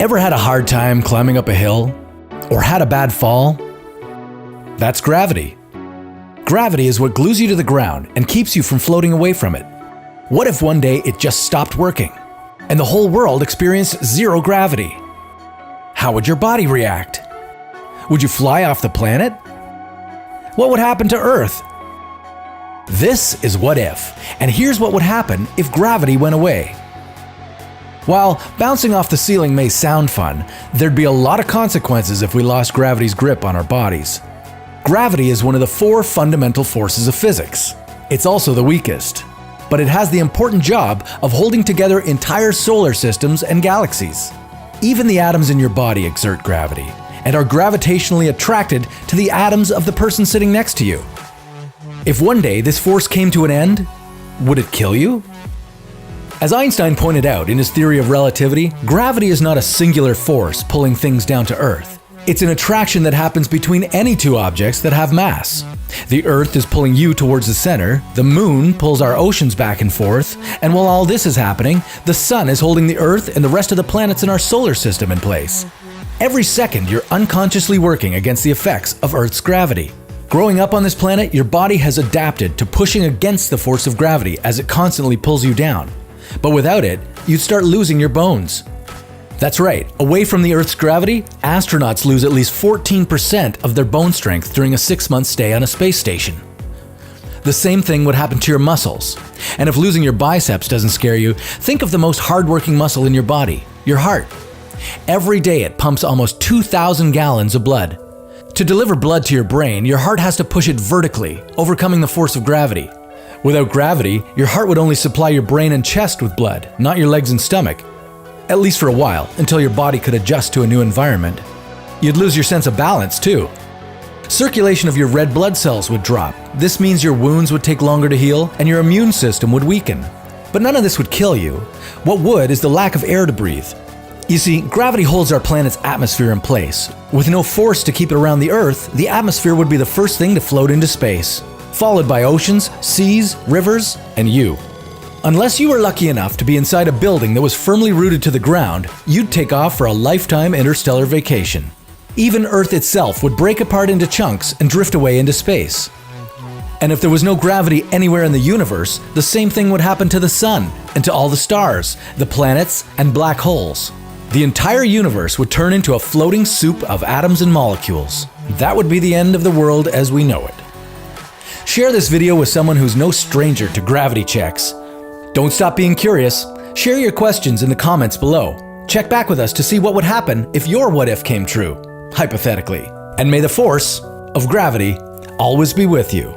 Ever had a hard time climbing up a hill? Or had a bad fall? That's gravity. Gravity is what glues you to the ground and keeps you from floating away from it. What if one day it just stopped working, and the whole world experienced zero gravity? How would your body react? Would you fly off the planet? What would happen to Earth? This is What If, and here's what would happen if gravity went away. While bouncing off the ceiling may sound fun, there'd be a lot of consequences if we lost gravity's grip on our bodies. Gravity is one of the 4 fundamental forces of physics. It's also the weakest, but it has the important job of holding together entire solar systems and galaxies. Even the atoms in your body exert gravity and are gravitationally attracted to the atoms of the person sitting next to you. If one day this force came to an end, would it kill you? As Einstein pointed out in his theory of relativity, gravity is not a singular force pulling things down to Earth. It's an attraction that happens between any 2 objects that have mass. The Earth is pulling you towards the center, the Moon pulls our oceans back and forth, and while all this is happening, the Sun is holding the Earth and the rest of the planets in our solar system in place. Every second, you're unconsciously working against the effects of Earth's gravity. Growing up on this planet, your body has adapted to pushing against the force of gravity as it constantly pulls you down. But without it, you'd start losing your bones. That's right, away from the Earth's gravity, astronauts lose at least 14% of their bone strength during a 6-month stay on a space station. The same thing would happen to your muscles. And if losing your biceps doesn't scare you, think of the most hardworking muscle in your body, your heart. Every day it pumps almost 2,000 gallons of blood. To deliver blood to your brain, your heart has to push it vertically, overcoming the force of gravity. Without gravity, your heart would only supply your brain and chest with blood, not your legs and stomach. At least for a while, until your body could adjust to a new environment. You'd lose your sense of balance too. Circulation of your red blood cells would drop. This means your wounds would take longer to heal and your immune system would weaken. But none of this would kill you. What would is the lack of air to breathe. You see, gravity holds our planet's atmosphere in place. With no force to keep it around the Earth, the atmosphere would be the first thing to float into space, followed by oceans, seas, rivers, and you. Unless you were lucky enough to be inside a building that was firmly rooted to the ground, you'd take off for a lifetime interstellar vacation. Even Earth itself would break apart into chunks and drift away into space. And if there was no gravity anywhere in the universe, the same thing would happen to the Sun and to all the stars, the planets, and black holes. The entire universe would turn into a floating soup of atoms and molecules. That would be the end of the world as we know it. Share this video with someone who's no stranger to gravity checks. Don't stop being curious. Share your questions in the comments below. Check back with us to see what would happen if your what if came true, hypothetically. And may the force of gravity always be with you.